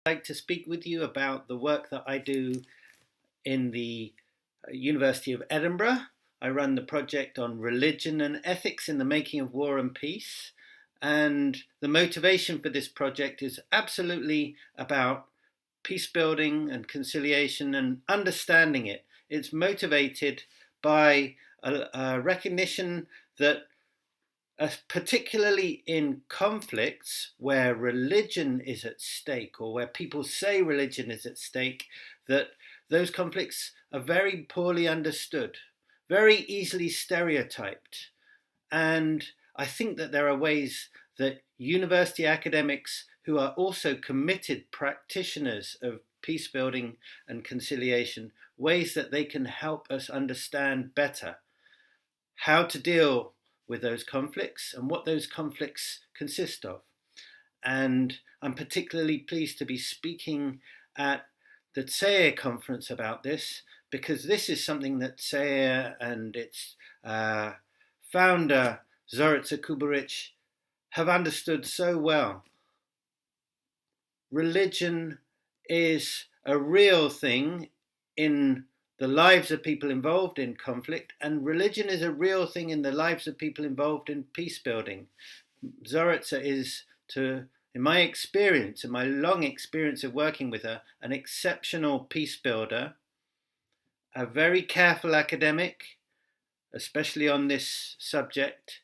like to speak with you about the work that I do in the University of Edinburgh. I run the project on religion and ethics in the making of war and peace. And the motivation for this project is absolutely about peace building and conciliation and understanding it. It's motivated by a recognition that particularly in conflicts where religion is at stake, or where people say religion is at stake, that those conflicts are very poorly understood, very easily stereotyped. And I think that there are ways that university academics who are also committed practitioners of peace building and conciliation, ways that they can help us understand better how to deal with those conflicts and what those conflicts consist of. And I'm particularly pleased to be speaking at the CEIR conference about this, because this is something that CEIR and its founder, Wilkes4CEIR, have understood so well. Religion is a real thing in the lives of people involved in conflict, and religion is a real thing in the lives of people involved in peace building. Wilkes4CEIR is, in my experience, in my long experience of working with her, an exceptional peace builder, a very careful academic, especially on this subject,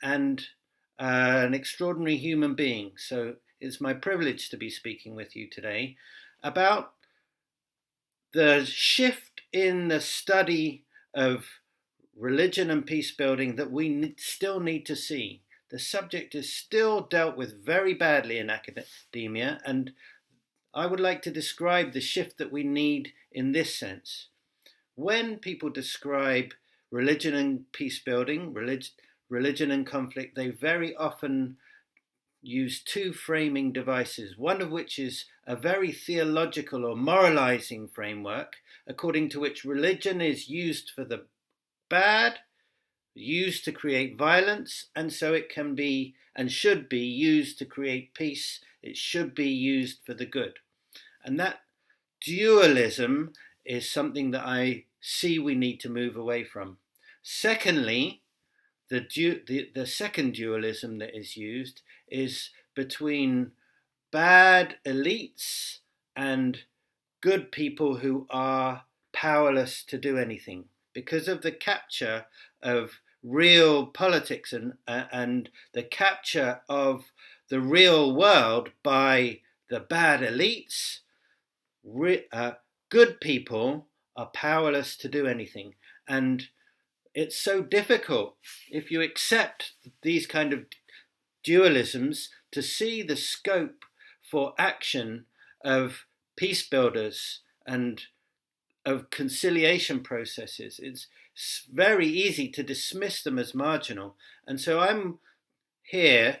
and an extraordinary human being. So it's my privilege to be speaking with you today about the shift in the study of religion and peace building that we still need to see. The subject is still dealt with very badly in academia, and I would like to describe the shift that we need in this sense. When people describe religion and peace building, religion and conflict, they very often use two framing devices, one of which is a very theological or moralizing framework, according to which religion is used for the bad, used to create violence, and so it can be and should be used to create peace. It should be used for the good. And that dualism is something that I see we need to move away from. Secondly, the second dualism that is used is between bad elites and good people who are powerless to do anything because of the capture of real politics and the capture of the real world by the bad elites. Good people are powerless to do anything, and it's so difficult, if you accept these kind of dualisms, to see the scope for action of peace builders and of conciliation processes. It's very easy to dismiss them as marginal. And so I'm here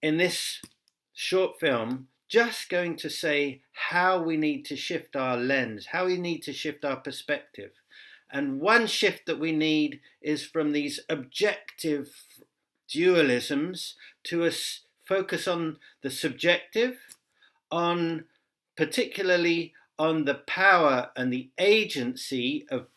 in this short film just going to say how we need to shift our lens, how we need to shift our perspective. And one shift that we need is from these objective dualisms to a focus on the subjective, on particularly on the power and the agency of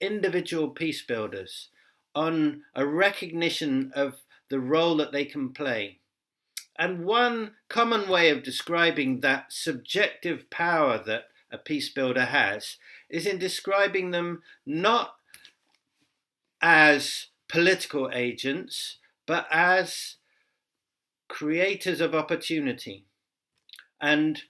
individual peace builders, on a recognition of the role that they can play. And one common way of describing that subjective power that a peace builder has is in describing them not as political agents, but as creators of opportunity. And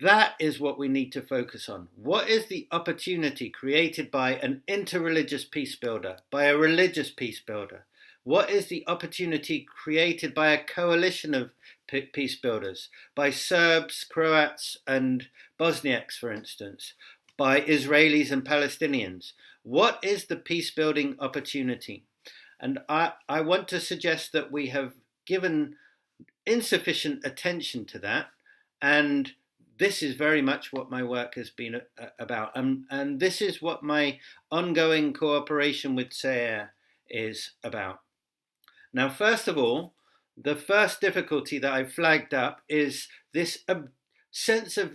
that is what we need to focus on. What is the opportunity created by an interreligious peace builder, by a religious peace builder? What is the opportunity created by a coalition of peace builders, by Serbs, Croats, and Bosniaks, for instance, by Israelis and Palestinians? What is the peace building opportunity? And I want to suggest that we have given insufficient attention to that, and this is very much what my work has been about. And this is what my ongoing cooperation with CEIR is about. Now, first of all, the first difficulty that I flagged up is this sense of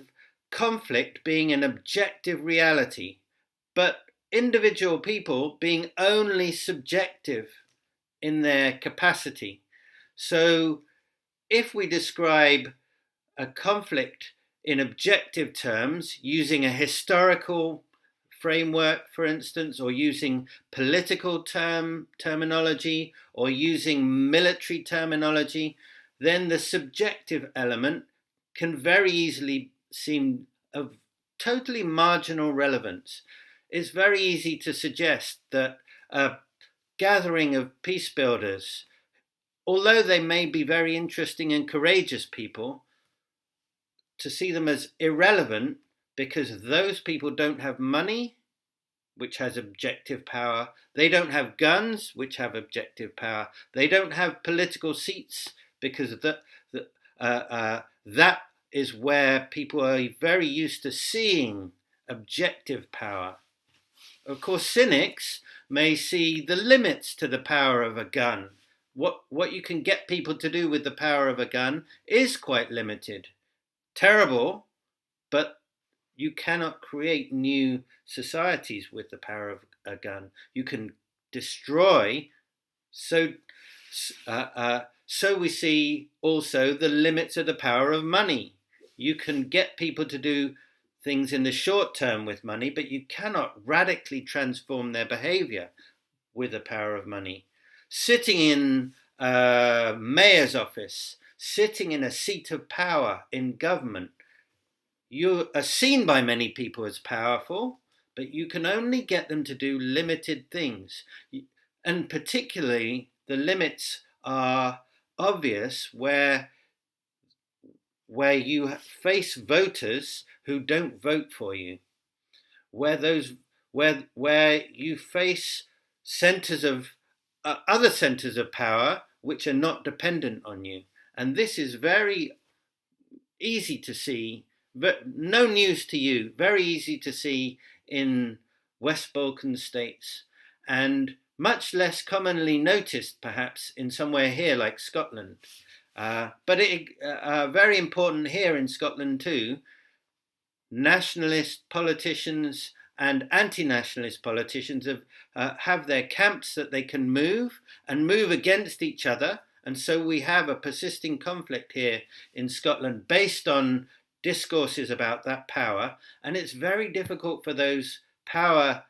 conflict being an objective reality, but individual people being only subjective in their capacity. So if we describe a conflict in objective terms using a historical framework, for instance, or using political terminology or using military terminology, then the subjective element can very easily seem of totally marginal relevance. It's very easy to suggest that a gathering of peace builders, although they may be very interesting and courageous people, to see them as irrelevant because those people don't have money, which has objective power. They don't have guns, which have objective power. They don't have political seats because that is where people are very used to seeing objective power. Of course, cynics may see the limits to the power of a gun. What you can get people to do with the power of a gun is quite limited. Terrible, but you cannot create new societies with the power of a gun. You can destroy. So we see also the limits of the power of money. You can get people to do things in the short term with money, but you cannot radically transform their behavior with the power of money. Sitting in a mayor's office, sitting in a seat of power in government, you are seen by many people as powerful, but you can only get them to do limited things. And particularly, the limits are obvious where you face voters who don't vote for you, where you face centers of other centers of power which are not dependent on you. And this is very easy to see, but no news to you, very easy to see in West Balkan states, and much less commonly noticed perhaps in somewhere here like Scotland. But very important here in Scotland too, nationalist politicians and anti-nationalist politicians have their camps that they can move against each other. And so we have a persisting conflict here in Scotland based on discourses about that power. And it's very difficult for those power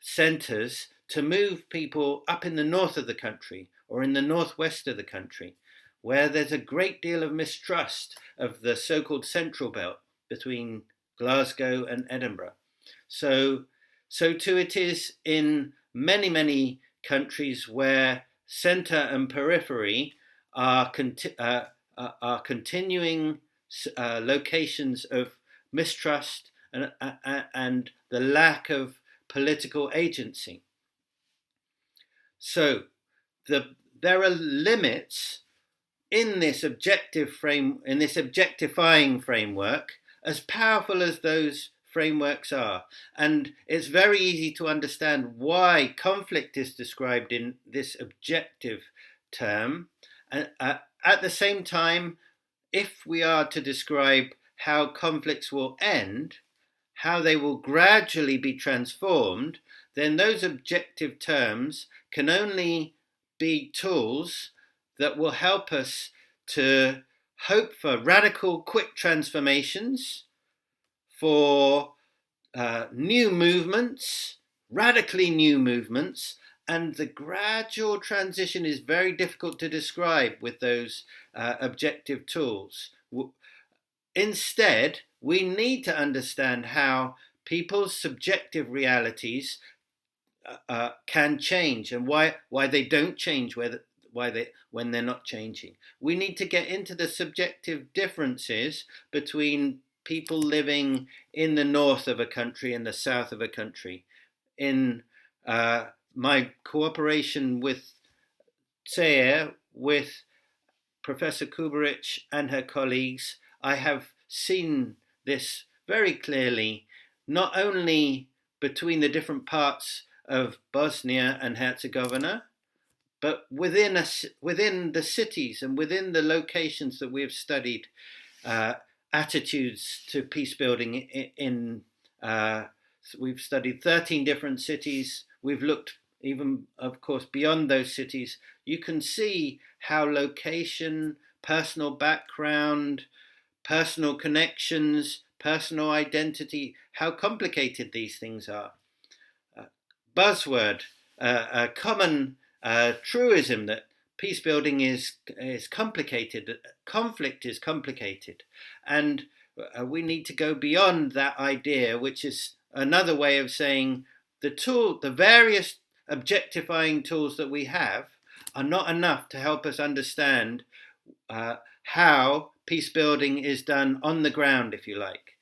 centres to move people up in the north of the country or in the northwest of the country, where there's a great deal of mistrust of the so-called central belt between Glasgow and Edinburgh. So too it is in many, many countries where centre and periphery are continuing locations of mistrust and the lack of political agency. So there are limits in this objectifying framework, as powerful as those frameworks are. And it's very easy to understand why conflict is described in this objective term. And at the same time, if we are to describe how conflicts will end, how they will gradually be transformed, then those objective terms can only be tools that will help us to hope for radical, quick transformations, for new movements, radically new movements, and the gradual transition is very difficult to describe with those objective tools. Instead, we need to understand how people's subjective realities can change and why they don't change when they're not changing. We need to get into the subjective differences between people living in the north of a country and the south of a country. In my cooperation with CEIR, with Professor Kubarich and her colleagues, I have seen this very clearly, not only between the different parts of Bosnia and Herzegovina, but within the cities and within the locations that we have studied, attitudes to peace building we've studied 13 different cities. We've looked even, of course, beyond those cities. You can see how location, personal background, personal connections, personal identity, how complicated these things are. Buzzword, a common truism that peace building is complicated, conflict is complicated, and we need to go beyond that idea, which is another way of saying the various objectifying tools that we have are not enough to help us understand how peace building is done on the ground, if you like,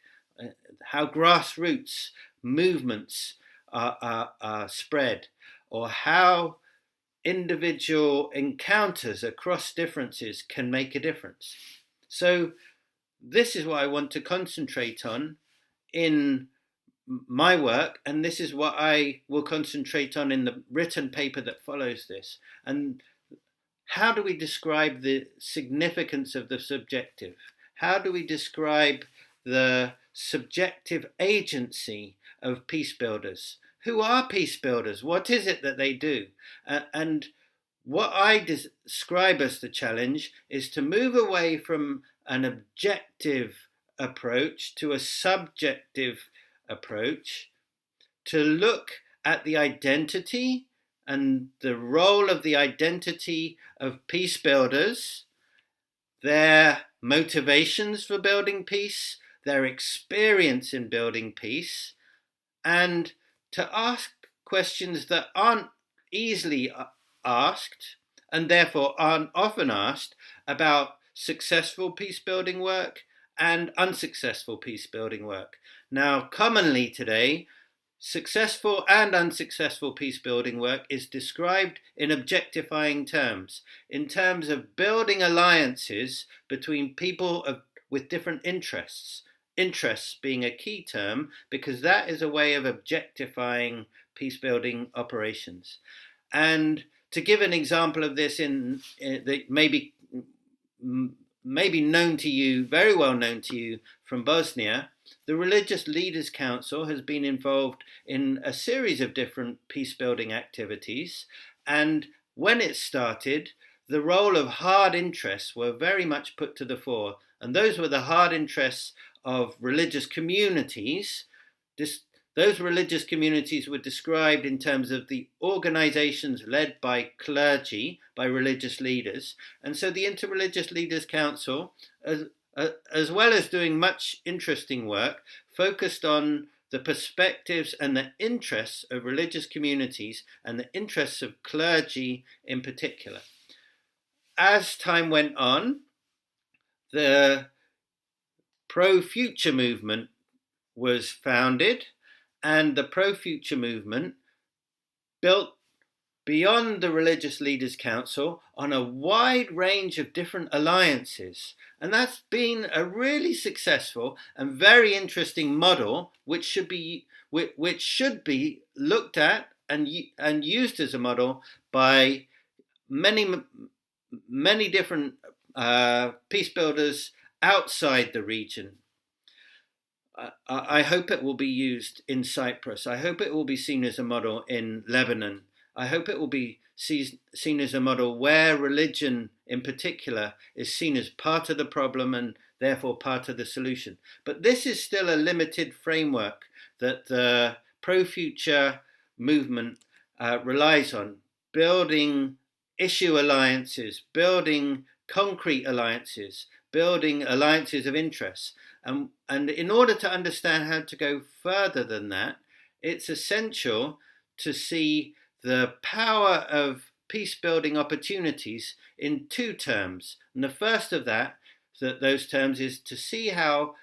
how grassroots movements are spread, or how individual encounters across differences can make a difference. So this is what I want to concentrate on in my work, and this is what I will concentrate on in the written paper that follows this. And how do we describe the significance of the subjective? How do we describe the subjective agency of peace builders? Who are peace builders? What is it that they do? And what I describe as the challenge is to move away from an objective approach to a subjective approach, to look at the identity and the role of the identity of peace builders, their motivations for building peace, their experience in building peace, and to ask questions that aren't easily asked and therefore aren't often asked about successful peace building work and unsuccessful peace building work. Now, commonly today, successful and unsuccessful peace building work is described in objectifying terms, in terms of building alliances between people with different interests. Interests being a key term, because that is a way of objectifying peace building operations. And to give an example of this that maybe known to you, very well known to you from Bosnia, the Religious Leaders Council has been involved in a series of different peace building activities. And when it started, the role of hard interests were very much put to the fore. And those were the hard interests of religious communities. Those religious communities were described in terms of the organizations led by clergy, by religious leaders. And so the Interreligious Leaders Council, as well as doing much interesting work, focused on the perspectives and the interests of religious communities and the interests of clergy in particular. As time went on, the Pro-Future movement was founded, and the Pro-Future movement built beyond the Religious Leaders Council on a wide range of different alliances. And that's been a really successful and very interesting model, which should be looked at and used as a model by many different peace builders outside the region. I hope it will be used in Cyprus. I hope it will be seen as a model in Lebanon. I hope it will be seen as a model where religion in particular is seen as part of the problem and therefore part of the solution. But this is still a limited framework that the Pro-Future movement relies on, building issue alliances, building concrete alliances, building alliances of interests. And in order to understand how to go further than that, it's essential to see the power of peace-building opportunities in two terms. And the first of those terms is to see how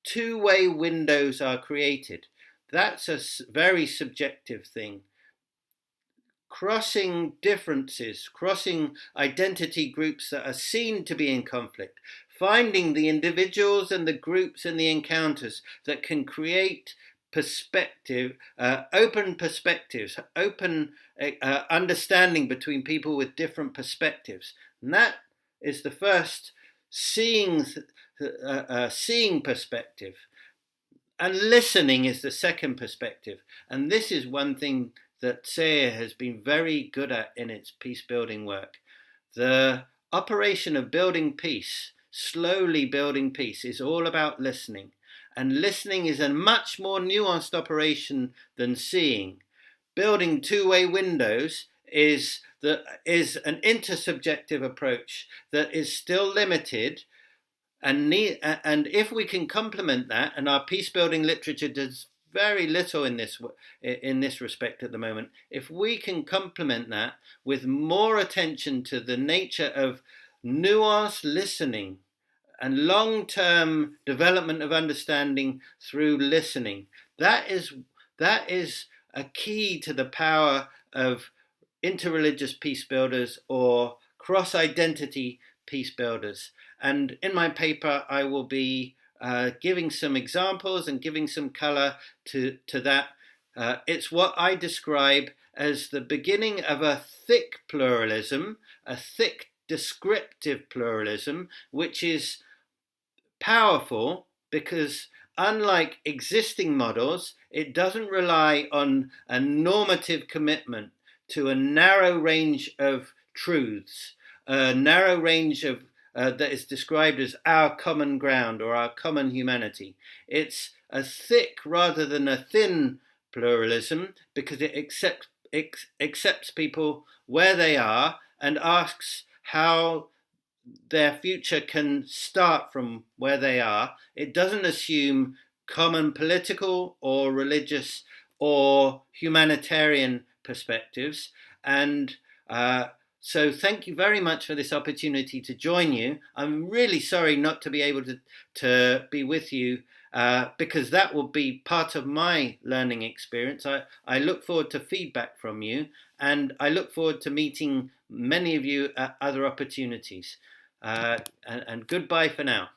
two-way windows are created. That's a very subjective thing. Crossing differences, crossing identity groups that are seen to be in conflict, finding the individuals and the groups and the encounters that can create perspective, open perspectives, open understanding between people with different perspectives. And that is the first seeing perspective. And listening is the second perspective. And this is one thing that CEIR has been very good at in its peace building work. The operation of building peace, slowly building peace, is all about listening. And listening is a much more nuanced operation than seeing. Building two-way windows is an intersubjective approach that is still limited. And if we can complement that, and our peace building literature does very little in this respect at the moment, if we can complement that with more attention to the nature of nuanced listening and long-term development of understanding through listening, that is a key to the power of interreligious peace builders or cross-identity peace builders. And in my paper, I will be giving some examples and giving some color to that. It's what I describe as the beginning of a thick pluralism, a thick descriptive pluralism, which is powerful because, unlike existing models, it doesn't rely on a normative commitment to a narrow range of truths, a narrow range of that is described as our common ground or our common humanity. It's a thick rather than a thin pluralism because it accepts people where they are and asks how their future can start from where they are. It doesn't assume common political or religious or humanitarian perspectives. And so thank you very much for this opportunity to join you. I'm really sorry not to be able to be with you because that will be part of my learning experience. I look forward to feedback from you, and I look forward to meeting many of you at other opportunities. And goodbye for now.